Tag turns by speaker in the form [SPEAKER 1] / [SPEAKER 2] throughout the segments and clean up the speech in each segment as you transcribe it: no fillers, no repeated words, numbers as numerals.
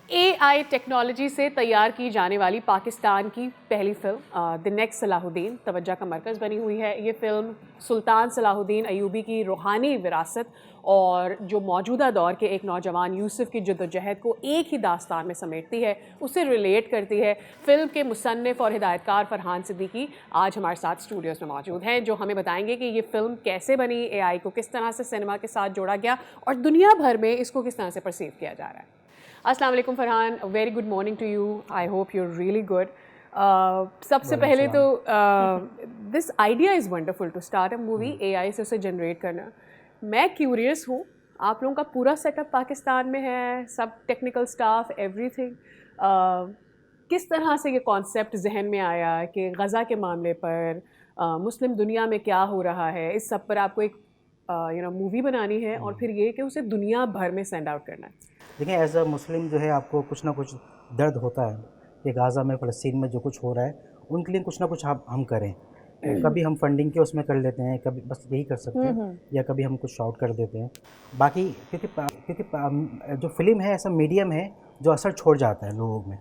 [SPEAKER 1] AI technology से तैयार की जाने वाली पाकिस्तान की पहली फिल्म द नेक्स्ट सलाहुद्दीन तवज्जो का मरकज़ बनी हुई है। ये फिल्म सुल्तान सलाहुद्दीन अयूबी की रूहानी विरासत और जो मौजूदा दौर के एक नौजवान यूसुफ की जद्दोजहद को एक ही दास्तान में समेटती है, उसे रिलेट करती है। फिल्म के मुसन्निफ़ और हिदायतकार फरहान सिद्दीकी आज हमारे साथ स्टूडियोज़ में मौजूद हैं, जो हमें बताएंगे कि ये फ़िल्म कैसे बनी, एआई को किस तरह से सिनेमा के साथ जोड़ा गया और दुनिया भर में इसको किस तरह से परसीव किया जा रहा है। अस्सलाम वालेकुम Farhan, very good morning to you. I hope you are really good. सबसे पहले तो this idea is wonderful to start a movie AI से उसे जनरेट करना। मैं क्यूरियस हूँ, आप लोगों का पूरा सेटअप पाकिस्तान में है, सब टेक्निकल स्टाफ एवरीथिंग, किस तरह से ये कॉन्सेप्ट जहन में आया कि गज़ा के मामले पर मुस्लिम दुनिया में क्या हो रहा है, इस सब पर आपको एक मूवी बनानी है और फिर ये कि उसे दुनिया भर में सेंड आउट करना है।
[SPEAKER 2] देखिए, एज़ अ मुस्लिम जो है आपको कुछ ना कुछ दर्द होता है कि गाज़ा में, फ़लस्तीन में जो कुछ हो रहा है, उनके लिए कुछ ना कुछ हम करें। कभी हम फंडिंग के उसमें कर लेते हैं, कभी बस यही कर सकते हैं, या कभी हम कुछ शाउट कर देते हैं। बाकी क्योंकि जो फ़िल्म है ऐसा मीडियम है जो असर छोड़ जाता है लोगों में,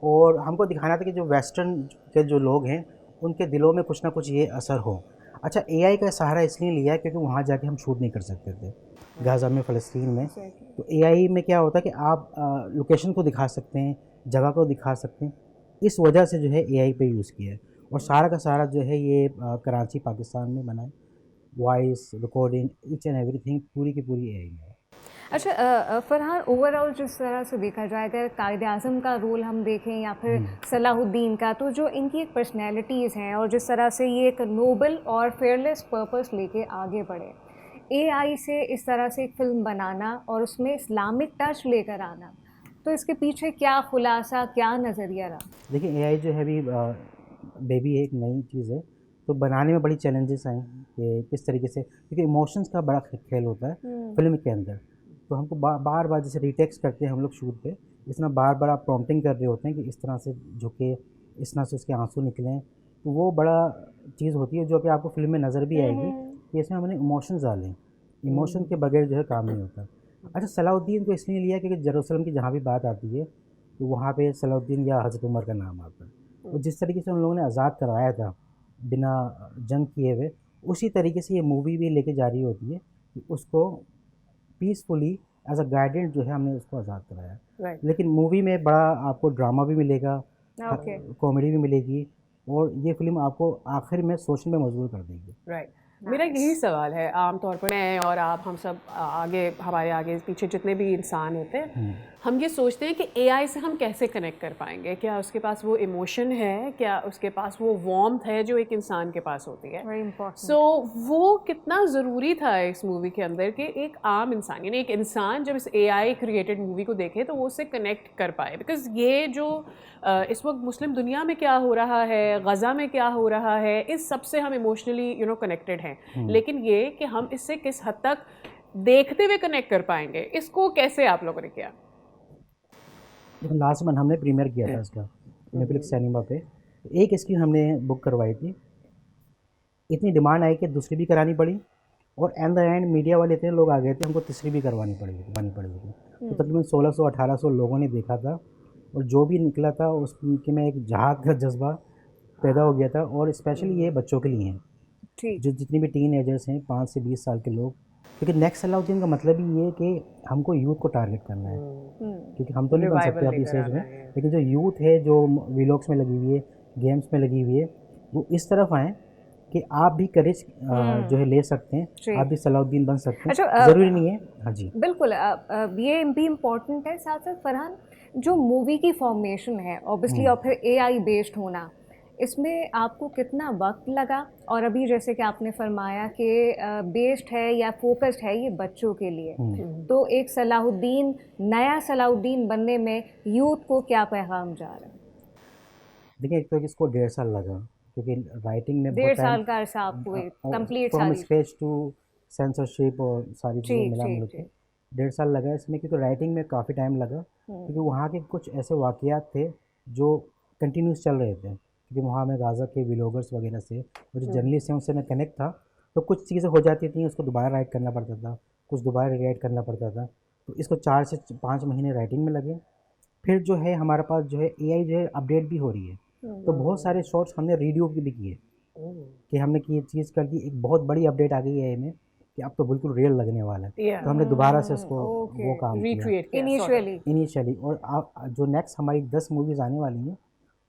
[SPEAKER 2] और हमको दिखाना था कि जो वेस्टर्न के जो लोग हैं उनके दिलों में कुछ ना कुछ ये असर हो। अच्छा, एआई का सहारा इसलिए लिया है क्योंकि वहाँ जाके हम शूट नहीं कर सकते थे गाज़ा में, फ़लस्तीन में। तो एआई में क्या होता है कि आप लोकेशन को दिखा सकते हैं, जगह को दिखा सकते हैं। इस वजह से जो है एआई पे यूज़ किया है, और सारा का सारा जो है ये कराची पाकिस्तान में बना है। Voice recording, each and everything पूरी की पूरी एआई में है।
[SPEAKER 3] अच्छा फरहान, ओवरऑल जिस तरह से देखा जाए, अगर कायद आज़म का रोल हम देखें या फिर सलाहुद्दीन का, तो जो इनकी एक पर्सनैलिटीज़ हैं और जिस तरह से ये एक नोबल और फेयरलेस पर्पस लेके आगे बढ़े, एआई से इस तरह से एक फ़िल्म बनाना और उसमें इस्लामिक टच लेकर आना, तो इसके पीछे क्या खुलासा, क्या नज़रिया रहा?
[SPEAKER 2] देखिए, एआई जो है अभी बेबी एक नई चीज़ है, तो बनाने में बड़ी चैलेंजेस आए कि किस तरीके से, क्योंकि इमोशंस का बड़ा खेल होता है फिल्म के अंदर। तो हमको बार बार जैसे रीटेक्स करते हैं हम लोग शूट पे, इस तरह बार बार आप प्रॉम्प्टिंग कर रहे होते हैं कि इस तरह से झुके, इस तरह से उसके आंसू निकलें। तो वो बड़ा चीज़ होती है जो कि आपको फिल्म में नज़र भी आएगी कि इसमें हमने इमोशंस डालें। इमोशन के बगैर जो है काम नहीं होता। अच्छा, सलाहुद्दीन को इसलिए लिया क्योंकि जेरूसलम की जहाँ भी बात आती है तो वहाँ पे सलाहुद्दीन या हज़रत उमर का नाम आता है। तो जिस तरीके से उन लोगों ने आज़ाद करवाया था बिना जंग किए हुए, उसी तरीके से ये मूवी भी लेके जा रही होती है कि उसको पीसफुली एज अ गाइडेंस जो है हमने उसको आज़ाद कराया। लेकिन मूवी में बड़ा आपको ड्रामा भी मिलेगा, कॉमेडी भी मिलेगी, और ये फिल्म आपको आखिर में सोचने में मजबूर कर देगी।
[SPEAKER 1] मेरा यही सवाल है, आमतौर पर मैं और आप, हम सब आगे, हमारे आगे पीछे जितने भी इंसान होते हैं, हम ये सोचते हैं कि एआई से हम कैसे कनेक्ट कर पाएंगे। क्या उसके पास वो इमोशन है, क्या उसके पास वो वार्मथ है जो एक इंसान के पास होती है। सो वो कितना ज़रूरी था इस मूवी के अंदर कि एक आम इंसान, यानी एक इंसान जब इस एआई क्रिएटेड मूवी को देखे तो वो उससे कनेक्ट कर पाए। बिकॉज ये जो इस वक्त मुस्लिम दुनिया में क्या हो रहा है, गज़ा में क्या हो रहा है, इस सब से हम इमोशनली कनेक्टेड हैं, लेकिन ये कि हम इससे किस हद तक देखते हुए कनेक्ट कर पाएंगे, इसको कैसे आप लोगों ने किया?
[SPEAKER 2] देखो, लास्ट मंथ हमने प्रीमियर किया था इसका नेटफ्लिक्स सिनेमा पे। एक स्क्रीन हमने बुक करवाई थी, इतनी डिमांड आई कि दूसरी भी करानी पड़ी, और एंड द एंड मीडिया वाले इतने लोग आ गए थे, हमको तीसरी भी करवानी पड़ेगी। तो तकरीबन 1600-1800 लोगों ने देखा था, और जो भी निकला था उसके में एक जहाद का जज्बा पैदा हो गया था। और स्पेशली ये बच्चों के लिए हैं, जो जितनी भी टीन एजर्स हैं, 5 से 20 साल के लोग, क्योंकि नेक्स्ट सलाहुद्दीन का मतलब ही ये कि हमको यूथ को टारगेट करना है, क्योंकि हम तो नहीं बन सकते अभी इस एज में, लेकिन जो यूथ है जो वीलॉग्स में लगी हुई है, गेम्स में लगी हुई है, वो इस तरफ आएँ कि आप भी करेज जो है ले सकते हैं, आप भी सलाहुद्दीन बन सकते हैं। अच्छा, ज़रूरी नहीं है। हाँ जी,
[SPEAKER 3] बिल्कुल, ये भी इम्पोर्टेंट है। साथ साथ फरहान, जो मूवी की फॉर्मेशन है ऑब्वियसली, और फिर एआई बेस्ड होना, इसमें आपको कितना वक्त लगा? और अभी जैसे कि आपने फरमाया कि बेस्ड है या फोकस्ड है ये बच्चों के लिए, तो एक सलाहुद्दीन, नया सलाहुद्दीन बनने में यूथ को क्या पैगाम जा रहा है?
[SPEAKER 2] देखिए, एक तो इसको 1.5 साल लगा, क्योंकि राइटिंग में बहुत
[SPEAKER 3] 1.5 साल का अरसा आपको कंप्लीट
[SPEAKER 2] फ्रॉम
[SPEAKER 3] सारी
[SPEAKER 2] स्केच टू सेंसरशिप और सारी चीज़ें मिला मिल के 1.5 साल लगा इसमें, क्योंकि राइटिंग में काफ़ी टाइम लगा, क्योंकि वहाँ के कुछ ऐसे वाक़यात थे जो कंटिन्यूस चल रहे थे, क्योंकि वहाँ में गाज़ा के व्लॉगर्स वगैरह से और जो जर्नलिस्ट हैं उनसे मैं कनेक्ट था। तो कुछ चीज़ें हो जाती थी, उसको दोबारा राइट करना पड़ता था, कुछ दोबारा राइट करना पड़ता था। तो इसको 4 से 5 महीने राइटिंग में लगे, फिर जो है हमारे पास जो है एआई जो है अपडेट भी हो रही है, तो बहुत सारे शॉट्स हमने रीडू भी किए कि हमने कि ये चीज़ कर दी, एक बहुत बड़ी अपडेट आ गई है एआई में कि अब तो बिल्कुल रियल लगने वाला है।
[SPEAKER 1] Yeah.
[SPEAKER 2] तो हमने दोबारा से उसको
[SPEAKER 3] Okay.
[SPEAKER 2] वो काम किया
[SPEAKER 1] रिक्रिएट
[SPEAKER 3] इनिशियली
[SPEAKER 2] इनिशियली। और जो नेक्स्ट हमारी 10 मूवीज़ आने वाली हैं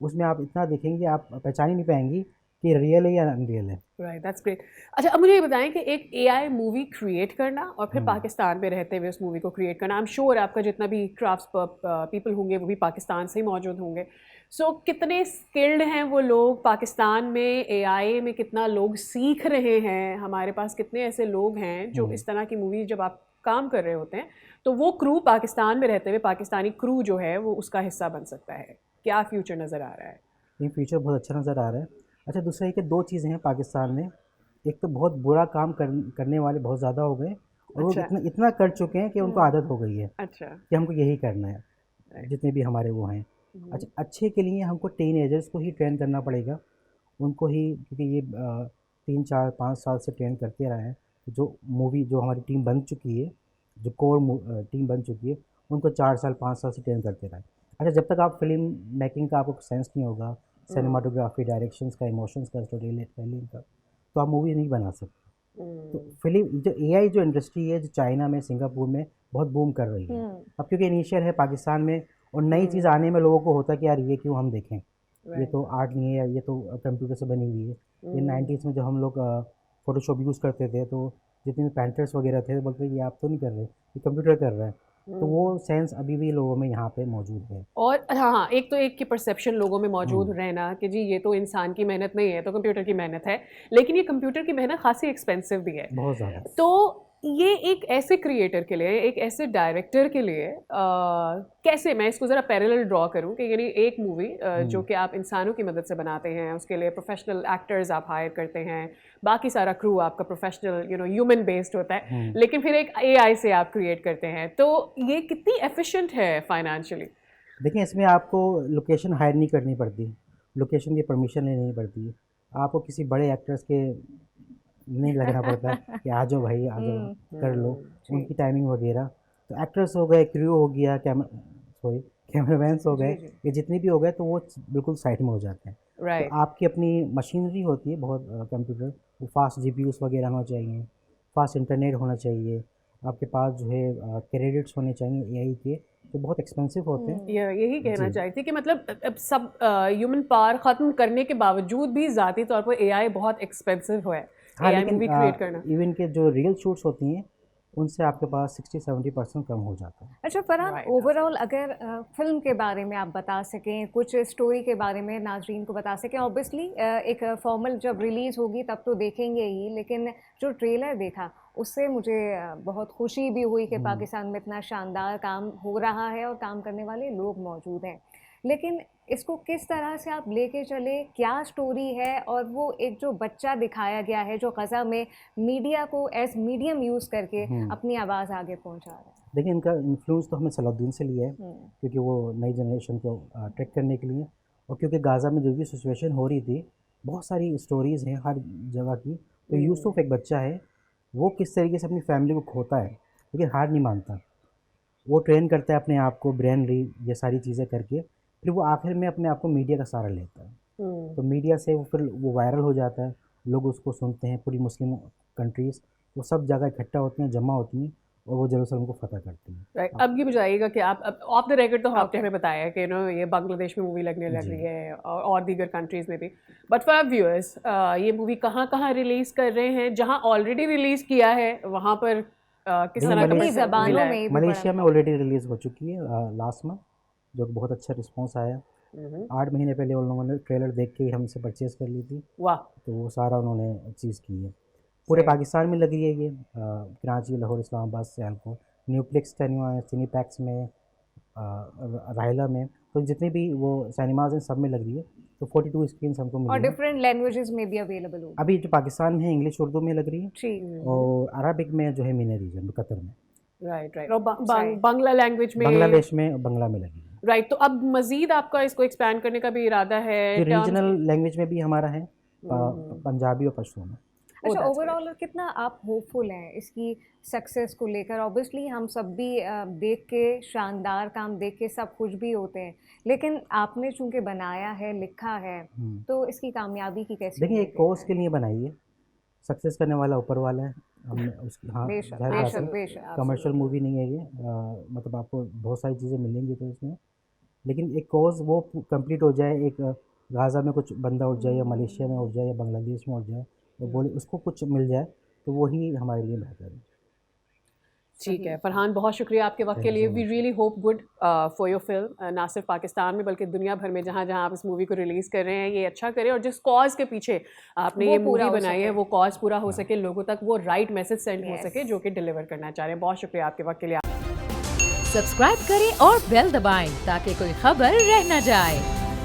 [SPEAKER 2] उसमें आप इतना देखेंगे आप पहचान ही नहीं पाएंगी कि रियल है या अनरियल है।
[SPEAKER 1] Right, that's great. अच्छा, अब मुझे ये बताएं कि एक एआई मूवी क्रिएट करना और फिर पाकिस्तान में रहते हुए उस मूवी को क्रिएट करना, आई एम श्योर आपका जितना भी क्राफ्ट्स पीपल होंगे वो भी पाकिस्तान से ही मौजूद होंगे। सो कितने स्किल्ड हैं वो लोग पाकिस्तान में, एआई में कितना लोग सीख रहे हैं, हमारे पास कितने ऐसे लोग हैं जो इस तरह की मूवी जब आप काम कर रहे होते हैं तो वो क्रू पाकिस्तान में रहते हुए पाकिस्तानी क्रू जो है वो उसका हिस्सा बन सकता है? क्या फ्यूचर नज़र आ रहा है?
[SPEAKER 2] ये फ्यूचर बहुत अच्छा नज़र आ रहा है। अच्छा, दूसरा ये कि 2 चीज़ें हैं पाकिस्तान में, एक तो बहुत बुरा काम करने वाले बहुत ज़्यादा हो गए और वो
[SPEAKER 1] अच्छा।
[SPEAKER 2] इतना कर चुके हैं कि उनको आदत हो गई है
[SPEAKER 1] अच्छा।
[SPEAKER 2] कि हमको यही करना है, जितने भी हमारे वो हैं। अच्छा, अच्छे के लिए हमको टीनेजर्स को ही ट्रेन करना पड़ेगा, उनको ही, क्योंकि ये 3, 4, 5 साल से ट्रेन करते रहे हैं। जो मूवी जो हमारी टीम बन चुकी है, जो कोर टीम बन चुकी है, उनको 4 साल 5 साल से ट्रेन करते रहे। अच्छा, जब तक आप फिल्म मेकिंग का आपको सेंस नहीं होगा, सिनेमाटोग्राफी, डायरेक्शंस का, इमोशंस का, स्टोरी टेलिंग का, तो आप मूवी नहीं बना सकते। तो फिल्म जो एआई जो इंडस्ट्री है, जो चाइना में, सिंगापुर में बहुत बूम कर रही है। अब क्योंकि इनिशियल है पाकिस्तान में और नई चीज़ आने में लोगों को होता है कि यार ये क्यों हम देखें, ये तो आर्ट नहीं है, या ये तो कंप्यूटर से बनी हुई है। ये 90s में जब हम लोग फ़ोटोशॉप यूज़ करते थे तो जितने भी पेंटर्स वगैरह थे बोलते ये आप तो नहीं कर रहे, ये कंप्यूटर कर रहा है। तो वो सेंस अभी भी लोगों में यहाँ पे मौजूद है।
[SPEAKER 1] और हाँ, एक तो एक की परसेप्शन लोगों में मौजूद रहना कि जी ये तो इंसान की मेहनत नहीं है, तो कंप्यूटर की मेहनत है, लेकिन ये कंप्यूटर की मेहनत खासी एक्सपेंसिव भी है।
[SPEAKER 2] बहुत ज़्यादा।
[SPEAKER 1] तो ये एक ऐसे क्रिएटर के लिए, एक ऐसे डायरेक्टर के लिए कैसे मैं इसको ज़रा पैरेलल ड्रॉ करूं कि यानी एक मूवी जो कि आप इंसानों की मदद से बनाते हैं, उसके लिए प्रोफेशनल एक्टर्स आप हायर करते हैं, बाकी सारा क्रू आपका प्रोफेशनल ह्यूमन बेस्ड होता है, लेकिन फिर एक एआई से आप क्रिएट करते हैं, तो ये कितनी एफिशिएंट है फाइनेंशियली?
[SPEAKER 2] देखिए, इसमें आपको लोकेशन हायर नहीं करनी पड़ती, लोकेशन की परमिशन लेनी पड़ती, आपको किसी बड़े एक्टर्स के नहीं लगना पड़ता कि आ जाओ भाई, आ जाओ कर लो, उनकी टाइमिंग वगैरह। तो एक्टर्स हो गए, क्रू हो गया, कैमरामैन्स हो गए, ये जितने भी हो गए तो वो बिल्कुल साइड में हो जाते हैं। तो आपकी अपनी मशीनरी होती है बहुत, कंप्यूटर, वो फास्ट जीपीयूस वगैरह होना चाहिए, फास्ट इंटरनेट होना चाहिए, आपके पास जो है क्रेडिट्स होने चाहिए एआई के, तो बहुत एक्सपेंसिव होते हैं।
[SPEAKER 1] यही कहना चाहती थी कि मतलब अब सब ह्यूमन पावर ख़त्म करने के बावजूद भी ज़ाती तौर पर एआई बहुत एक्सपेंसिव है,
[SPEAKER 2] हाँ,
[SPEAKER 1] एआई
[SPEAKER 2] लेकिन
[SPEAKER 1] मूवी क्रिएट करना।
[SPEAKER 2] इवन के जो रियल शूट्स होती हैं उनसे आपके पास 60-70% कम हो जाता है।
[SPEAKER 3] अच्छा फरहान,
[SPEAKER 1] Right,
[SPEAKER 3] ओवरऑल अगर फिल्म के बारे में आप बता सकें, कुछ स्टोरी के बारे में नाजरीन को बता सकें। ऑब्वियसली एक फॉर्मल जब रिलीज़ होगी तब तो देखेंगे ही, लेकिन जो ट्रेलर देखा उससे मुझे बहुत खुशी भी हुई कि पाकिस्तान में इतना शानदार काम हो रहा है और काम करने वाले लोग मौजूद हैं। लेकिन इसको किस तरह से आप लेके चले, क्या स्टोरी है, और वो एक जो बच्चा दिखाया गया है जो ग़ज़ा में मीडिया को एज मीडियम यूज़ करके अपनी आवाज़ आगे पहुंचा रहा है।
[SPEAKER 2] देखिए, इनका इन्फ्लुएंस तो हमें सलाहुद्दीन से लिया है, क्योंकि वो नई जनरेशन को ट्रैक करने के लिए, और क्योंकि गाज़ा में जो भी सिचुएशन हो रही थी, बहुत सारी स्टोरीज़ हैं हर जगह की। तो यूसुफ एक बच्चा है, वो किस तरीके से अपनी फैमिली को खोता है लेकिन हार नहीं मानता, वो ट्रेन करता है अपने आप को, ब्रेन री, ये सारी चीज़ें करके फिर वो आखिर में अपने आप को मीडिया का सहारा लेता है। तो मीडिया से वो फिर वो वायरल हो जाता है, लोग उसको सुनते हैं, पूरी मुस्लिम कंट्रीज़ वो सब जगह इकट्ठा होती हैं, जमा होती हैं और वो जेरूसलम को फतह करती हैं।
[SPEAKER 1] राइट, अब ये बताइएगा कि आप ऑफ द रेकर्ड तो आपने हमें बताया कि ये बांग्लादेश में मूवी लगने लग रही है और दीगर कंट्रीज़ में भी, बट फॉर व्यूअर्स ये मूवी कहाँ कहाँ रिलीज़ कर रहे हैं? जहाँ ऑलरेडी रिलीज़ किया है वहाँ पर किस तरह का
[SPEAKER 3] अपनी ज़बानों में भी
[SPEAKER 2] मलेशिया में ऑलरेडी रिलीज़ हो चुकी है लास्ट मंथ, जो बहुत अच्छा रिस्पॉन्स आया। 8 महीने पहले उन लोगों ने ट्रेलर देख के ही हमसे परचेज़ कर ली थी।
[SPEAKER 1] वाह।
[SPEAKER 2] तो वो सारा उन्होंने चीज़ की है, पूरे पाकिस्तान में लग रही है ये, कराची, लाहौर, इस्लामाबाद, सियालकोट, न्यूप्लेक्स सिनीपैक्स में, रायला में, तो जितने भी वो सिनेमाज हैं सब में लग रही है। तो 42 स्क्रीन हमको मिली
[SPEAKER 3] और
[SPEAKER 2] हैं।
[SPEAKER 3] डिफरेंट लैंग्वेजेस में भी अवेलेबल होगी।
[SPEAKER 2] अभी जो पाकिस्तान में है इंग्लिश उर्दू में लग रही है,
[SPEAKER 3] जी।
[SPEAKER 2] और अरबिक में जो है मीना रीजन कतर में,
[SPEAKER 1] राइट, और बांग्ला लैंग्वेज में,
[SPEAKER 2] बांग्लादेश में, बांग्ला में लगी है।
[SPEAKER 1] राइट, तो अब मजीद आपका इसको एक्सपैंड करने का भी इरादा है?
[SPEAKER 2] जो रीजनल लैंग्वेज में भी हमारा है, पंजाबी और पश्तो में।
[SPEAKER 3] अच्छा,
[SPEAKER 1] that's
[SPEAKER 3] ओवरऑल कितना आप होपफुल हैं इसकी सक्सेस को लेकर? ऑब्वियसली हम सब भी देख के शानदार काम देख के सब खुश भी होते हैं, लेकिन आपने चूंकि बनाया है, लिखा है, तो इसकी कामयाबी की कैसी
[SPEAKER 2] देखिए, एक
[SPEAKER 3] उम्मीद
[SPEAKER 2] कॉज
[SPEAKER 3] है?
[SPEAKER 2] के लिए बनाई है, सक्सेस करने वाला ऊपर वाला है। हमने उसकी, हाँ,
[SPEAKER 3] बेशक
[SPEAKER 2] जाहिर बात
[SPEAKER 3] बेशक
[SPEAKER 2] है,
[SPEAKER 3] बेशक।
[SPEAKER 2] कमर्शियल मूवी नहीं है ये, मतलब आपको बहुत सारी चीज़ें मिलेंगी तो इसमें, लेकिन एक कॉज वो कंप्लीट हो जाए, एक गाज़ा में कुछ बंदा उठ जाए या मलेशिया में उठ जाए या बांग्लादेश में उठ जाए, तो बोले उसको कुछ मिल जाए, तो वही हमारे लिए बेहतर है।
[SPEAKER 1] ठीक है फरहान, बहुत शुक्रिया आपके वक्त के
[SPEAKER 2] Thank you
[SPEAKER 1] लिए।
[SPEAKER 2] so
[SPEAKER 1] we
[SPEAKER 2] much.
[SPEAKER 1] Really hope good for your film, ना सिर्फ पाकिस्तान में बल्कि दुनिया भर में जहाँ जहाँ आप इस मूवी को रिलीज़ कर रहे हैं ये अच्छा करे, और जिस कॉज के पीछे आपने
[SPEAKER 3] वो
[SPEAKER 1] ये
[SPEAKER 3] पूरा
[SPEAKER 1] मूवी
[SPEAKER 3] हो
[SPEAKER 1] बनाई है
[SPEAKER 3] सके।
[SPEAKER 1] वो कॉज पूरा हो सके, लोगों तक वो राइट मैसेज सेंड हो
[SPEAKER 3] Yes.
[SPEAKER 1] सके जो कि डिलीवर करना चाह रहे हैं। बहुत शुक्रिया आपके वक्त के लिए।
[SPEAKER 4] सब्सक्राइब करें और बेल दबाएं ताकि कोई खबर रह न जाए।